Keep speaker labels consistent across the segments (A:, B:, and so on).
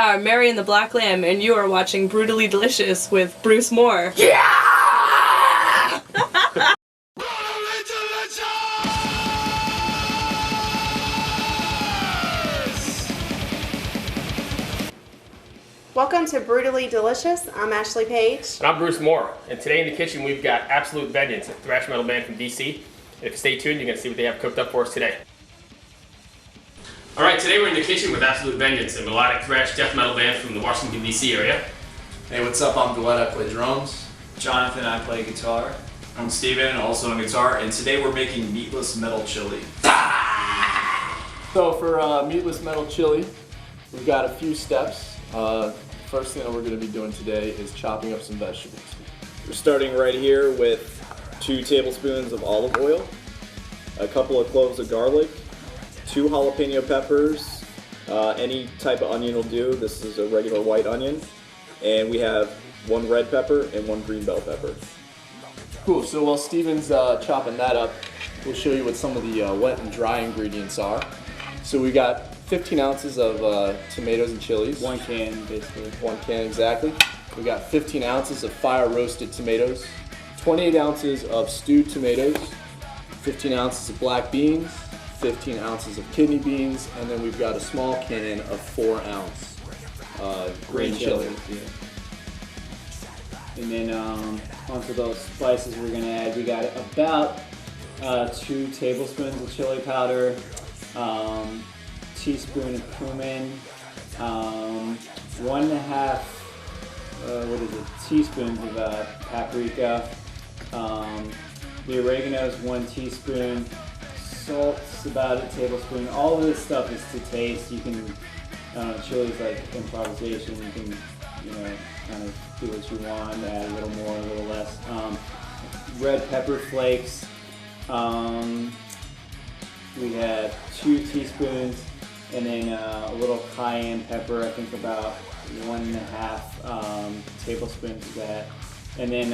A: are Mary and the Black Lamb, and you are watching Brutally Delicious with Bruce Moore.
B: Yeah!
C: Welcome to Brutally Delicious. I'm Ashley Page.
D: And I'm Bruce Moore. And today in the kitchen we've got Absolute Vengeance, a thrash metal band from DC. And if you stay tuned, you're going to see what they have cooked up for us today. Alright, today we're in the kitchen with Absolute Vengeance, a melodic thrash death metal band from the Washington DC area.
E: Hey, what's up? I'm Gillette, I play drums.
F: Jonathan, I play guitar.
G: I'm Steven, also on guitar, and today we're making meatless metal chili.
E: So for meatless metal chili, we've got a few steps. First thing that we're going to be doing today is chopping up some vegetables.
H: We're starting right here with 2 tablespoons of olive oil, a couple of cloves of garlic, 2 jalapeno peppers, any type of onion will do. This is a regular white onion. And we have 1 red pepper and 1 green bell pepper.
E: Cool, so while Steven's chopping that up, we'll show you what some of the wet and dry ingredients are. So we got 15 ounces of tomatoes and chilies.
F: 1 can, basically.
E: 1 can, exactly. We got 15 ounces of fire roasted tomatoes, 28 ounces of stewed tomatoes, 15 ounces of black beans, 15 ounces of kidney beans, and then we've got a small can of 4 ounce green chili.
F: Yeah. And then onto those spices we're gonna add, we got about 2 tablespoons of chili powder, teaspoon of cumin, 1.5 teaspoons of paprika, the oregano is 1 teaspoon, salt's about a tablespoon. All of this stuff is to taste. You can, chili's like improvisation. You can, kind of do what you want, add a little more, a little less. Red pepper flakes. We had 2 teaspoons, and then a little cayenne pepper, I think about 1.5 tablespoons of that. And then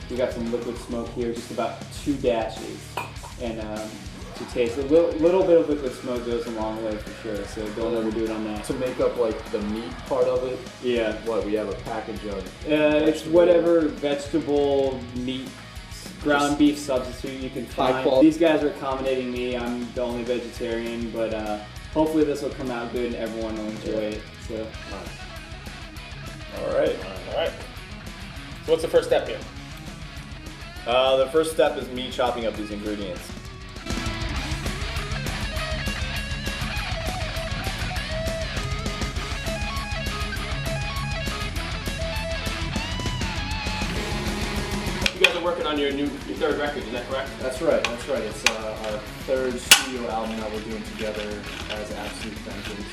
F: we got some liquid smoke here, just about 2 dashes. And to taste, a little bit of liquid smoke goes a long way for sure, so don't overdo it on that.
E: To make up like the meat part of it,
F: Yeah.
E: what, we have a package of?
F: It's whatever vegetable, meat, ground beef substitute you can
E: High
F: find.
E: quality.
F: These guys are accommodating me. I'm the only vegetarian, but hopefully this will come out good and everyone will enjoy it. So.
H: Alright.
D: Alright. So what's the first step here?
H: The first step is me chopping up these ingredients.
D: You guys are working on your 3rd record, is that correct?
E: That's right, that's right. It's our 3rd studio album that we're doing together as Absolute Vengeance.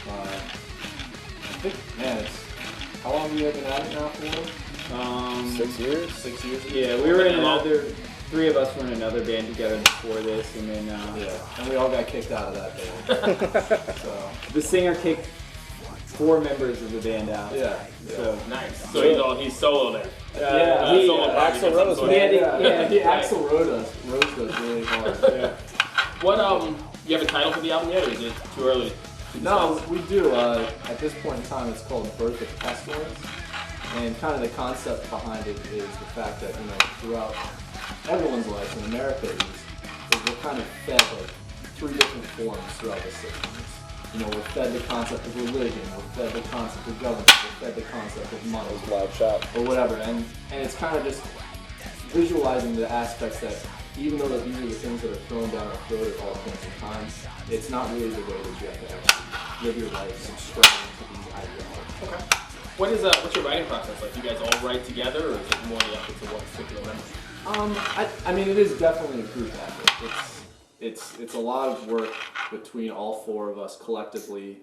E: I think, man, how long have you been at it now for?
H: 6 years?
E: 6 years?
F: Yeah, we were in another. 3 of us were in another band together before this, and then
E: Yeah, and we all got kicked out of that band. So,
F: the singer kicked 4 members of the band out.
E: yeah.
F: So
D: Nice. So he's solo then.
F: yeah,
D: Solo project
E: Axl
D: of some
E: Rose,
D: sort.
E: man.
F: Yeah,
E: He Axl roasted us really hard.
F: yeah.
D: What you have a title for the album yet, or is it too early? to
E: No,
D: discuss?
E: we do. At this point in time, it's called Birth of Pestilence, and kind of the concept behind it is the fact that throughout everyone's life in America is we're kind of fed like 3 different forms throughout the 60s. We're fed the concept of religion, we're fed the concept of government, we're fed the concept of money,
H: Loud shop.
E: or whatever, and it's kind of just visualizing the aspects that even though that these are the things that are thrown down our throat at all points in time, it's not really the way that you have to actually live your life subscribing to these ideologies.
D: Okay. What's your writing process like? You guys all write together, or is it more the efforts of one particular member?
E: I mean, it is definitely a group effort. It's a lot of work between all 4 of us collectively.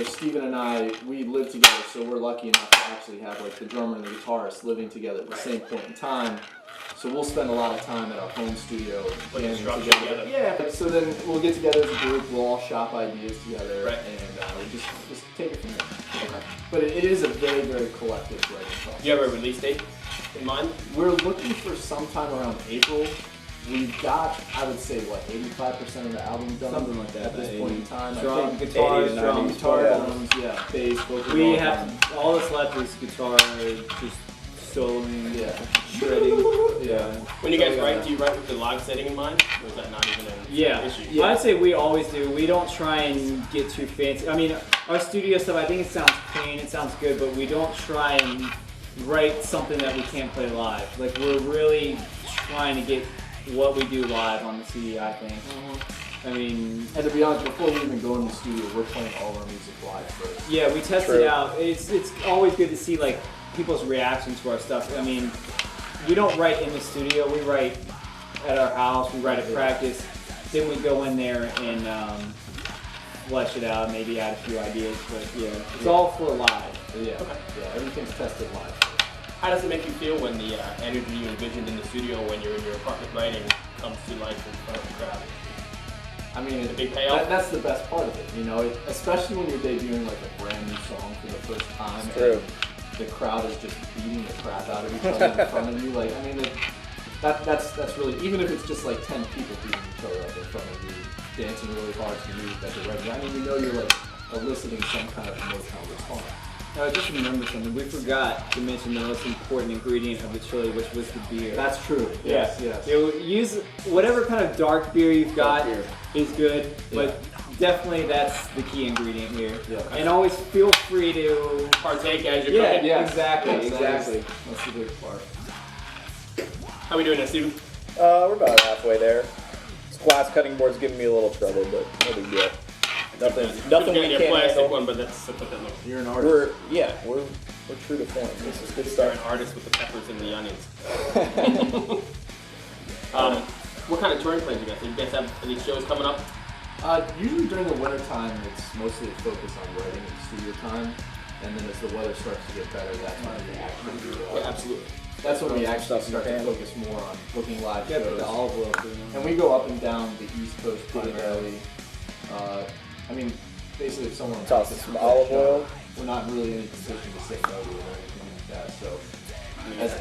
E: Steven and I, we live together, so we're lucky enough to actually have like the drummer and the guitarist living together at the same point in time. So we'll spend a lot of time at our home studio jamming
D: together.
E: Yeah. So then we'll get together as a group. We'll all shop ideas together,
D: Right.
E: and we just take it from there. Okay. But it is a very, very collective writing process.
D: Do you have a release date in mind?
E: We're looking for sometime around April. We've got, I would say, 85% of the album done.
F: Something like that,
E: at this point in time.
F: Drum,
E: I think
F: guitars,
H: 80 to
F: drums,
H: 90s,
E: guitar,
H: yeah.
E: Yeah, bass, vocal.
F: We
E: bars,
F: have all that's left is guitar, just soloing,
E: Yeah.
F: shredding.
E: Yeah.
D: When you guys write, do you write with the live setting in mind, or is that not even an
F: Yeah.
D: issue?
E: Yeah.
F: I'd say we always do. We don't try and get too fancy. I mean, our studio stuff, I think it sounds clean, it sounds good, but we don't try and write something that we can't play live. Like, we're really trying to get what we do live on the CD, I think. I mean,
E: And to be honest, before we even go in the studio, we're playing all our music live first.
F: yeah, we test
H: True.
F: it out. It's always good to see, like, people's reactions to our stuff. I mean, we don't write in the studio, we write at our house, we write at practice, then we go in there and flesh it out, maybe add a few ideas, but yeah, it's all for live.
E: Yeah. Yeah, everything's tested live.
D: How does it make you feel when the energy you envisioned in the studio when you're in your apartment writing comes to life in front of the crowd?
E: I mean,
D: The big payoff?
E: that's the best part of it, you know, especially when you're debuting like a brand new song for the first time.
H: True.
E: And the crowd is just beating the crap out of each other in front of you. Like, I mean, that's really, even if it's just like 10 people beating each other up in front of you, dancing really hard to you that you're ready. I mean, you know you're like eliciting some kind of emotional response.
F: I just remember something. We forgot to mention the most important ingredient of the chili, which was the beer.
E: That's true.
F: Yeah.
E: Yes.
F: Use whatever kind of dark beer you've got
E: Dark beer.
F: is good,
E: Yeah.
F: but definitely that's the key ingredient here.
E: Yeah.
F: And always feel free to.
D: Partake as you're
F: Yeah,
D: cooking.
E: Yes.
F: exactly,
E: Yes,
F: exactly.
E: That's the big part.
D: How we doing now, Steven?
H: We're about halfway there. This glass cutting board's giving me a little trouble, but no big deal. Nothing
D: Could've
H: we
D: gotten your
H: can't
D: plastic
H: handle.
D: one, but that's what that looks.
E: You're an artist.
H: We're true to form. This is good
D: You're an
H: stuff.
D: artist with the peppers and the onions. What kind of touring plans you guys? Do you guys have any shows coming up?
E: Usually during the winter time, it's mostly focused on writing and studio time, and then as the weather starts to get better, that's when we actually do.
D: Yeah, absolutely.
E: That's when we actually
H: Stuff
E: start
H: in
E: to
H: Japan.
E: focus more on booking live
F: Yeah, put
E: shows.
F: the olive oil through them.
E: And we go up and down the East Coast primarily. I mean, basically, if someone
H: Toss
E: wants
H: some
E: to
H: olive
E: show,
H: oil.
E: we're not really in a position to say no to it or anything like that. So,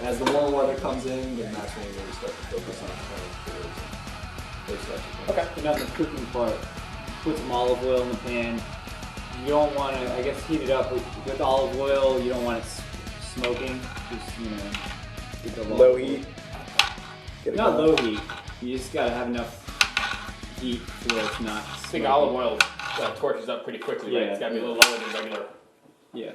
E: as the warm weather comes in, then that's when we really start to focus on playing tours and those types of things.
F: Okay. And on the cooking part, put some olive oil in the pan. You don't want to, I guess, heat it up with olive oil. You don't want it smoking. Just, get the
H: Low heat. Get it
F: Not
H: going.
F: low heat. You just gotta have enough heat to where it's not.
D: I think
F: smoky.
D: olive oil torches up pretty quickly, right?
F: Yeah.
D: It's got to be a little lower than regular.
F: Yeah.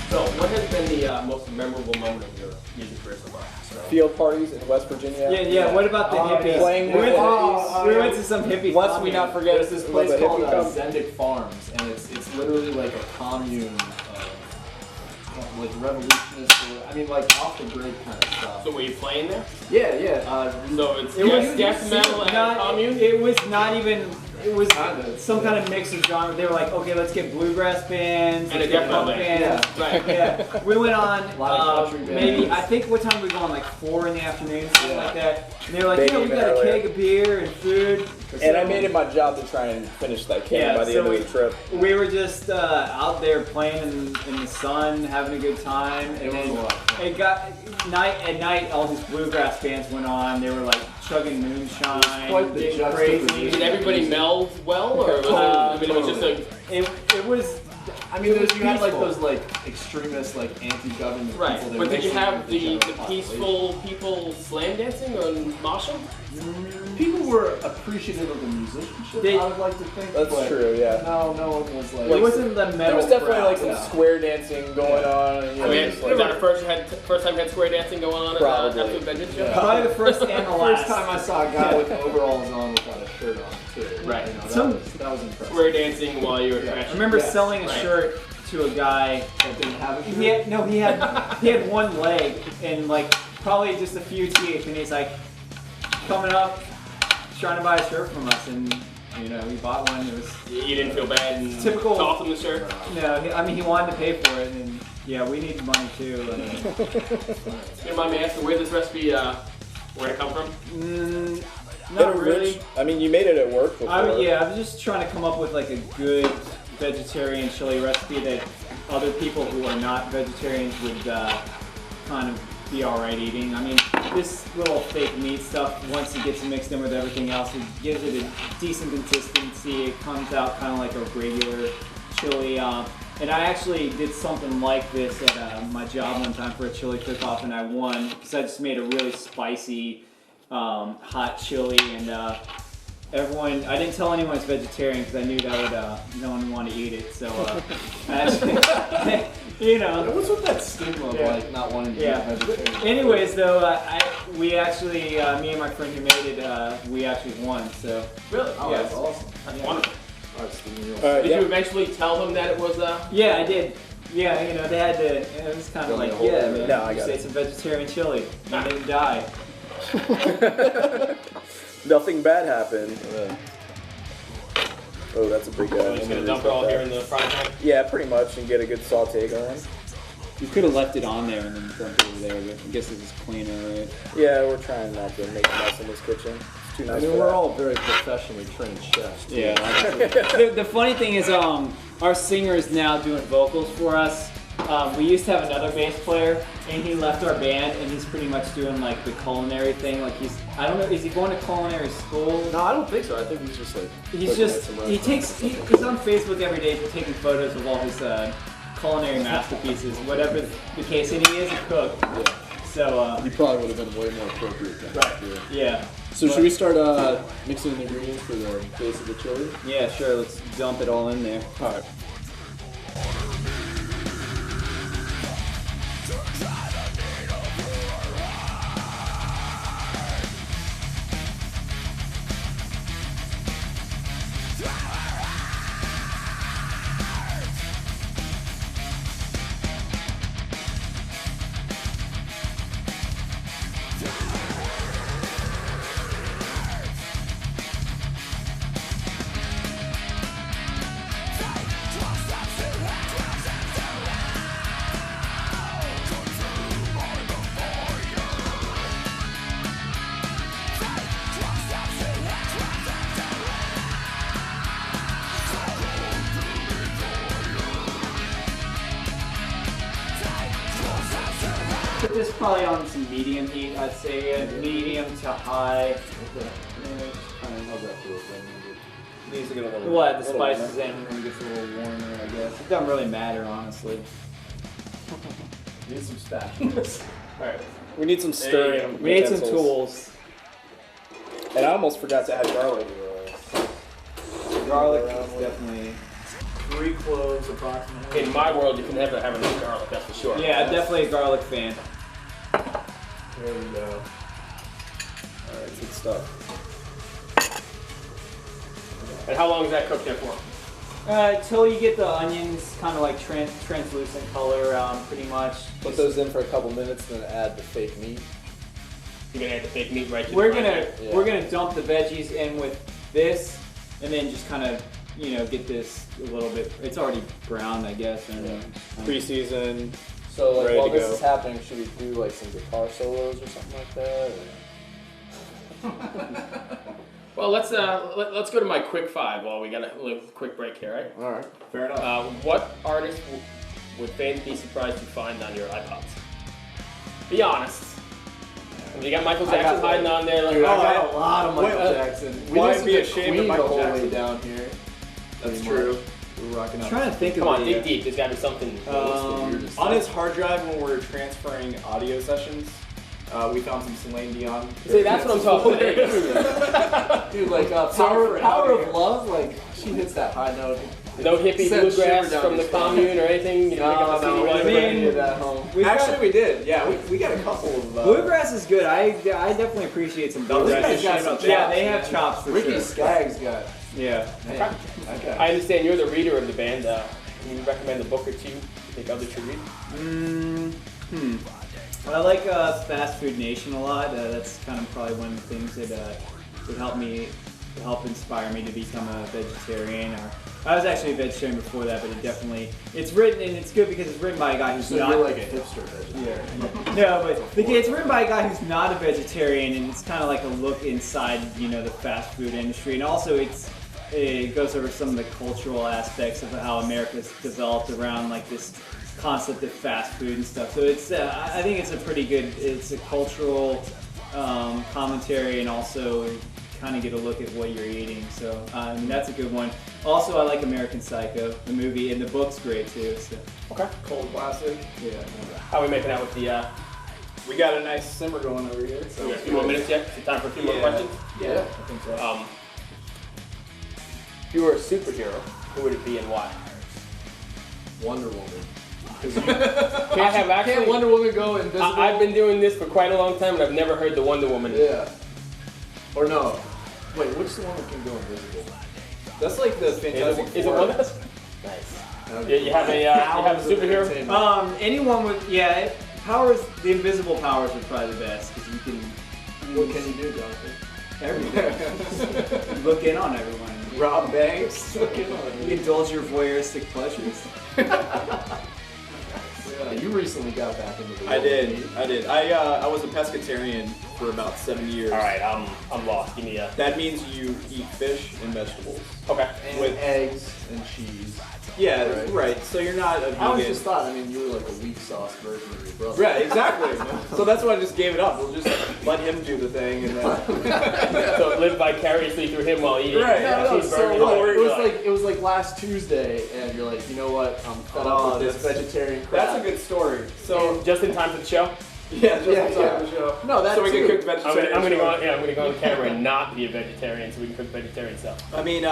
D: So, what has been the most memorable moment of your music career so far?
H: Field parties in West Virginia.
F: Yeah. What about the hippies?
H: Playing
F: we
H: with
F: went to some hippie.
H: Let's we not forget
E: There's this place
H: the
E: called
H: hippie com-
E: Zendik Farms, and it's literally like a commune, like revolutionist, or, I mean, like off the grid kind of stuff.
D: So, were you playing there?
E: Yeah.
D: So, it's
F: It was
D: death metal and
F: not,
D: commune?
F: It was not even. It was
E: Kinda,
F: some kind of mix of genre. They were like, okay, let's get bluegrass bands
D: And
F: let's
D: a
F: get
D: death metal
F: punk
D: band.
F: bands.
D: Right.
F: Yeah, we went on
E: A lot of country
F: maybe
E: bands.
F: I think what time did we go on, like 4 in the afternoon, something
E: Yeah.
F: like that. And they were like,
H: Maybe
F: yeah, we
H: even
F: got a
H: earlier.
F: keg of beer and food.
H: And I
F: So
H: made it my job to try and finish that can
F: Yeah,
H: by the
F: so
H: end
F: we-
H: of the trip.
F: We were just out there playing in the sun, having a good time, and
E: It was a
F: then
E: lot of fun.
F: it got at night. All these bluegrass bands went on. They were like chugging moonshine,
E: quite the
F: getting
E: juxtaposition.
F: crazy.
D: Did everybody meld well, or was it, I mean, it was just a
F: It was.
E: I mean, you had like
F: peaceful.
E: those like extremist, like anti-government
D: right?
E: people. that
D: But did you
E: mixed
D: have
E: with
D: the
E: general
D: peaceful people slam dancing and moshing?
E: population. People were appreciative of the musicianship.
F: They-
E: I would like to think.
H: That's
E: but
H: true, yeah.
E: No one was like.
F: It wasn't the metal.
H: There was definitely
F: crowd.
H: like some
E: yeah.
H: square dancing going on. And, you
D: I
H: know,
D: mean,
H: just
D: was
H: like-
D: that the first time you had square dancing going on at
H: Probably.
D: Absolute Vengeance show?
E: Yeah.
F: Probably the first and the last.
E: First time I saw a guy with overalls on without a shirt on, too.
D: Right.
E: You know, that was impressive.
D: Square dancing while you were
E: Yeah.
D: trashing.
F: I remember
E: Yes,
F: selling a
D: right.
F: shirt to a guy.
E: That didn't have a shirt.
F: He had one leg and like probably just a few teeth, and he's like coming up, trying to buy a shirt from us, and You know, we bought one. It was
D: You didn't feel bad and
F: Typical-
D: tossed him the shirt?
F: no. I mean, he wanted to pay for it, and yeah, we need money too.
D: You mind me asking where this recipe, where it come from?
F: Not really.
H: I mean, you made it at work before.
F: I was just trying to come up with like a good vegetarian chili recipe that other people who are not vegetarians would kind of be alright eating. I mean, this little fake meat stuff, once it gets mixed in with everything else, it gives it a decent consistency. It comes out kind of like a regular chili. And I actually did something like this at my job one time for a chili cook-off, and I won because I just made a really spicy hot chili, and everyone, I didn't tell anyone it's vegetarian because I knew that would no one would want to eat it. So I actually, you know.
E: What's with that stigma of like not wanting to
F: Yeah.
E: eat vegetarian?
F: Anyways, though, we actually, me and my friend who made it, we actually won. So
D: Really?
E: Oh,
F: yeah.
E: that's awesome.
D: That's wonderful.
E: All right, Steven, you're
D: Did you eventually tell them that it was,
F: yeah, I did. Yeah, you know, they had to. It was kind of like, yeah, man,
H: No, I
F: you
H: got
F: say
H: it.
F: it's a vegetarian chili. You didn't die.
H: Nothing bad happened. Oh, that's a big guy.
D: we're just gonna dump it all here in the frying pan?
H: Yeah, pretty much, and get a good saute going.
F: You could have left it on there and then dumped it over there, but I guess this is cleaner, right?
H: Yeah, we're trying not to make a mess in this kitchen. It's too
E: I
H: nice
E: mean,
H: for
E: we're
H: that.
E: all very professionally trained chefs. too.
F: Yeah. The funny thing is, our singer is now doing vocals for us. We used to have another bass player, and he left our band, and he's pretty much doing like the culinary thing. Like I don't know, is he going to culinary school?
E: No, I don't think so. I think he's just like.
F: He's
E: looking at
F: just,
E: some
F: he
E: restaurants.
F: takes, he's on Facebook every day taking photos of all his culinary masterpieces, whatever the case, and he is a cook.
E: Yeah.
F: So,
E: You probably would have been way more appropriate than
F: Right.
E: yeah.
F: yeah.
E: So should we start mixing the ingredients for the base of the chili?
F: Yeah, sure, let's dump it all in there.
E: All right.
F: Put this probably on some medium heat, I'd say, medium to high.
E: How's that feel?
H: Needs to get a little.
F: What, the
H: little
F: spices in when it gets a little warmer, I guess. It doesn't really matter, honestly.
E: Need some spatulas.
D: Alright.
H: We need some stirring.
F: We need some
H: utensils.
F: tools.
H: And I almost forgot to add garlic.
F: Garlic is definitely 3 cloves approximately.
D: In my world, you can never have enough garlic, that's for sure.
F: Yeah, definitely a garlic fan.
E: There we go.
H: Alright, good stuff.
D: And how long is that cooked there for?
F: Till you get the onions kind of like translucent color, pretty much.
E: Put those in for a couple minutes, then add the fake meat.
D: You're gonna add the fake meat right to
F: We're
D: the frying
F: gonna
D: pan?
E: Yeah.
F: we're gonna dump the veggies in with this, and then just kind of get this a little bit. It's already browned, I guess. And
H: Pre-seasoned.
E: So like
H: Ready
E: while
H: to
E: this
H: go.
E: is happening, should we do like some guitar solos or something like that?
D: Well, let's go to my quick 5 while we got a little quick break here, right?
E: All right, fair enough.
D: What artist would fans be surprised to find on your iPods? Be honest. You got Michael
E: I got,
D: Jackson hiding on there, like,
E: Dude, I
D: oh,
E: got a lot of Michael
H: Wait,
E: Jackson.
H: why
E: listened
H: be
E: to
H: ashamed of
E: Queen
H: Michael
E: the whole
H: Jackson?
E: way down here.
H: That's
E: Pretty
H: true.
E: much. We're rocking
F: I'm
E: out.
F: trying to think
D: come
F: of
D: on,
F: the,
D: dig deep. There's got to be something.
B: On his hard drive, when we're transferring audio sessions, we found some Celine Dion.
D: See, that's what I'm talking about.
E: Dude, like
B: Power
E: Power
B: of
E: of Love, like she hits that high note.
D: No hippie
E: Send
D: bluegrass
E: shiver down
D: from the
E: his spine.
D: commune or anything. You know, pick up a CD
E: we
D: while
E: didn't
D: you're
E: get
D: playing.
E: any of that home.
F: we've got-
B: Actually, we did. Yeah, we got a couple of.
F: bluegrass is good. I definitely appreciate some
B: No, this
F: bluegrass.
B: guy's got some
F: Yeah,
B: chops,
F: they
B: man.
F: have chops for
E: Ricky
F: sure.
E: Skaggs got.
F: Yeah.
E: Man, okay.
D: I understand you're the reader of the band. Can you recommend a book or two you think others should read?
F: Well, I like Fast Food Nation a lot. That's kind of probably one of the things that would help me helped inspire me to become a vegetarian. Or I was actually a vegetarian before that, but it's written, and it's good because it's written by a guy who's
E: So
F: not
E: you're like a hipster vegetarian.
F: no, but it's written by a guy who's not a vegetarian, and it's kind of like a look inside, the fast food industry, and also it goes over some of the cultural aspects of how America's developed around like this concept of fast food and stuff. So I think it's a cultural commentary, and also kind of get a look at what you're eating. So that's a good one. Also, I like American Psycho, the movie, and the book's great too. So
D: Okay.
B: Cold classic.
F: yeah.
D: How are we making out with the?
B: We got a nice simmer going over here. So
D: We got a few more minutes yet. Is it time for a few more
B: Yeah.
D: questions?
F: Yeah, I think so.
D: If you were a superhero, who would it be and why?
E: Wonder Woman.
D: I have actually.
E: Can't Wonder Woman go invisible?
D: I've been doing this for quite a long time, and I've never heard the Wonder Woman.
E: Yeah. Or no. Wait, which the one that can go invisible?
B: that's like the Fantastic
D: Is it
B: Four.
D: one of us? Nice. Yeah, you have a superhero.
F: Anyone with powers, the invisible powers are probably the best because you can.
E: What can you do, Jonathan?
F: Everything. Look in on everyone.
B: Rob Banks.
F: You indulge your voyeuristic pleasures.
E: Yeah, you recently got back into the
H: I did. I was a pescatarian for about 7 years.
D: All right, I'm lost. Give me a.
H: That means you eat fish and vegetables.
D: Okay.
E: And
H: With-
E: eggs and cheese.
H: Yeah,
E: Right.
H: right. So you're not a
E: I always
H: vegan.
E: just thought, you were like a weak sauce version of your brother.
H: Right, exactly. So that's why I just gave it up. We'll just let him do the thing, and then
D: So live vicariously through him while eating.
H: Right,
E: No,
D: cheeseburger.
E: so
D: You're
E: it was like last Tuesday, and you're like, you know what? I'm fed up with this vegetarian crap.
H: that's a good story. So
D: just in time for the show.
H: yeah, just
E: Yeah,
H: in time
E: yeah.
H: for the show.
E: No, that's
H: so we can
E: too.
H: cook vegetarian.
D: I'm gonna go.
H: show.
D: I'm gonna go on camera and not be a vegetarian, so we can cook vegetarian stuff.
H: I mean,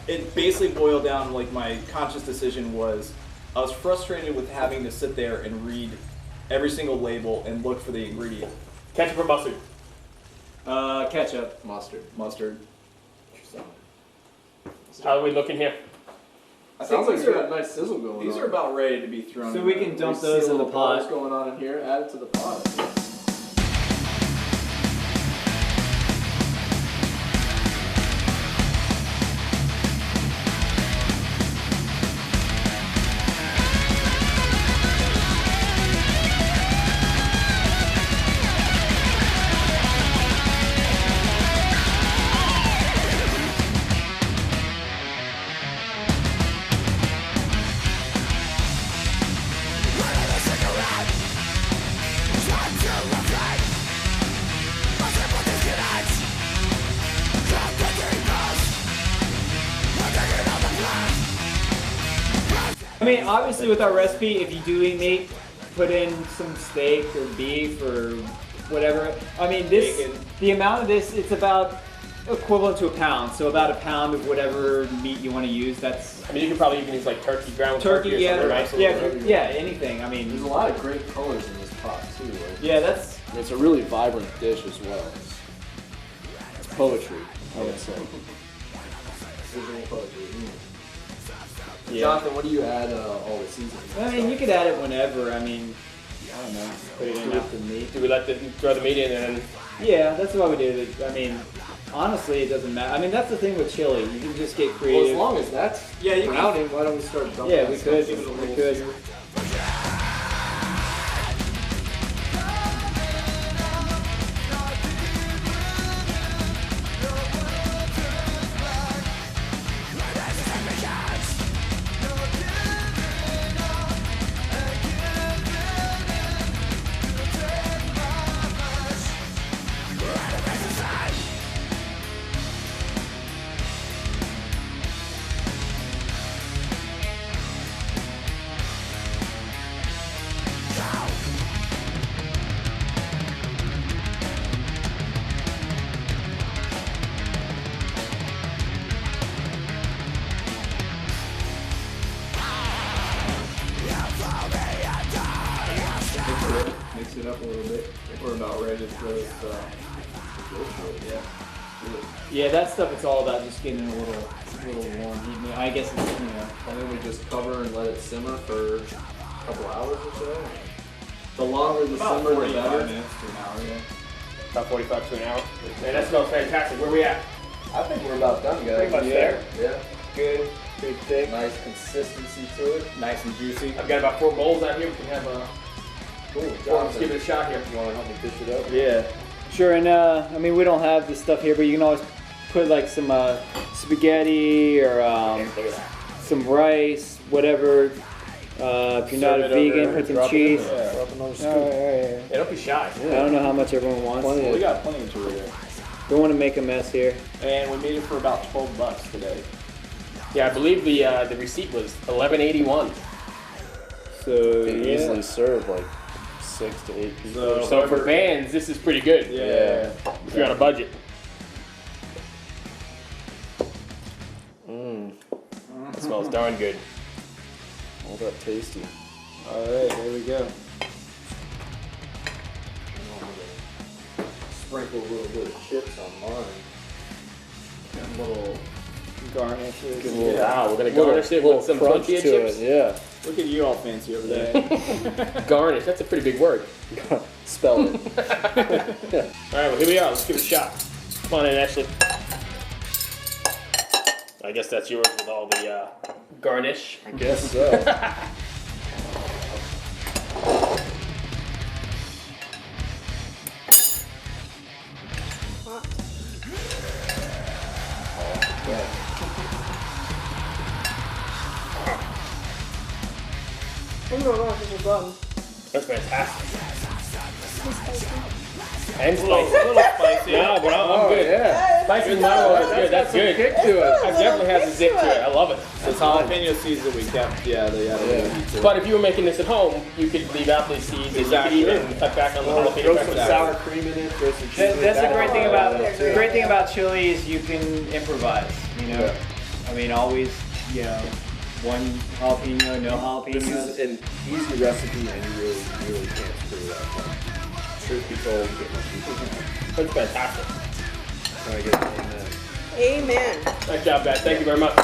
H: it basically boiled down, like, my conscious decision was I was frustrated with having to sit there and read every single label and look for the ingredient.
D: Ketchup or mustard?
F: Ketchup.
H: Mustard.
D: How are we looking here?
H: I
E: Sounds
H: think
E: like
H: these
E: you got
H: are,
E: a nice sizzle going on.
H: these are about ready to be thrown
F: So
H: in
F: we
H: the-
F: can dump
E: See
F: those
E: a
F: in the
E: little buzz
F: pot.
E: going on in here. Add it to the pot.
F: I mean, obviously with our recipe, if you do eat meat, put in some steak or beef or whatever. I mean,
H: Bacon.
F: the amount of this, it's about equivalent to a pound. So about a pound of whatever meat you want to use. That's
D: I mean, you could probably even use like turkey, ground
F: turkey,
D: or
F: yeah,
D: something, right?
F: yeah, anything. I
E: There's
F: mean,
E: a lot of great colors in this pot too. Like,
F: yeah, that's
E: it's a really vibrant dish as well. It's poetry, I would say. Visual poetry.
F: yeah.
E: Jonathan, what do you add all the seasonings?
F: I mean, you could add it whenever. I mean, I don't know. Put it in after meat.
D: Do we let throw the meat in and then?
F: Yeah, that's why we do it. I mean, honestly, it doesn't matter. I mean, that's the thing with chili. You can just get
E: Well,
F: creative.
E: as long as that's
H: Yeah, you can-
E: browning, why don't we start dumping
F: Yeah,
E: that
F: we
E: stuff
F: could.
E: in a
F: We
E: little
F: could.
E: sear?
B: Mix it up a little bit. We're about ready to throw this. Yeah.
F: Yeah, that stuff. It's all about just getting it a little warm. Heating it. I guess it's
E: And then we just cover and let it simmer for a couple hours or so. The longer the
B: About
E: simmer, the
B: 45
E: better.
B: minutes to an hour. Yeah.
D: About 45 to an hour. And that smells fantastic. Where we at?
E: I think we're about done, guys.
D: Pretty much there.
E: Yeah.
D: Good, pretty thick.
E: Nice consistency to it.
D: Nice and juicy. I've got about 4 bowls out here. We can have a.
E: Cool.
D: Let's
E: Jonathan,
D: give it a shot here.
E: you want to help me dish it up?
F: Yeah. Sure, and I mean, we don't have this stuff here, but you can always put like some spaghetti or
D: Look at that.
F: some rice, whatever. If you're not a vegan, put some cheese.
E: Drop another scoop.
F: All right.
D: Yeah, don't be shy.
F: I don't know how much everyone wants.
E: Plenty
H: We got plenty of tour there.
F: Don't want to make a mess here.
H: And we made it for about $12 today.
D: Yeah, I believe the receipt was $11.81.
F: So
E: They
F: yeah.
E: easily serve like 6 to 8 people.
D: So for bands, this is pretty good.
H: Yeah.
D: If you're on a budget. It smells darn good.
E: All that tasty.
F: All right, there we go.
E: Sprinkle a little bit of chips on mine. And a little
F: Garnishes.
D: Wow, we're gonna garnish it with some
E: crunch
D: tortilla
E: to
D: chips.
E: it. Yeah.
H: Look at you all fancy over there.
D: Garnish, that's a pretty big word.
E: Spell it.
D: All right, well here we are. Let's give it a shot. Come on in, Ashley. I guess that's yours with all the garnish.
E: I guess so.
C: Oh my gosh, this is good.
D: That's fantastic. And spicy.
H: A little spicy.
D: No, but I'm good.
E: Yeah.
D: Spicy marrow is good. That's good.
E: Kick to it.
D: I definitely have the zip to it. I love it.
H: This jalapeno seeds that we kept, yeah.
D: But if you were making this at home, you could leave out these seeds
H: Exactly.
D: and you could even cut back on the jalapeno
E: Throw some
D: peppers.
E: sour cream in it. Throw some cheese.
F: That's the great thing about
C: They're
F: the great thing about chili is you can improvise. You know,
E: Yeah.
F: I mean, always one jalapeno, no
E: This
F: jalapenos.
E: is an easy recipe, and you really can't screw it up. Truth be told,
D: That's fantastic.
E: trying to get an amen.
C: Amen.
D: Nice job, guys. Thank you very much.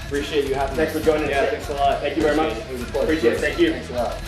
E: Appreciate you having
D: Thanks for joining us.
F: Yeah, thanks a lot.
D: Thank you very much.
E: It was a pleasure.
D: Appreciate it. Thank you.
E: Thanks a lot.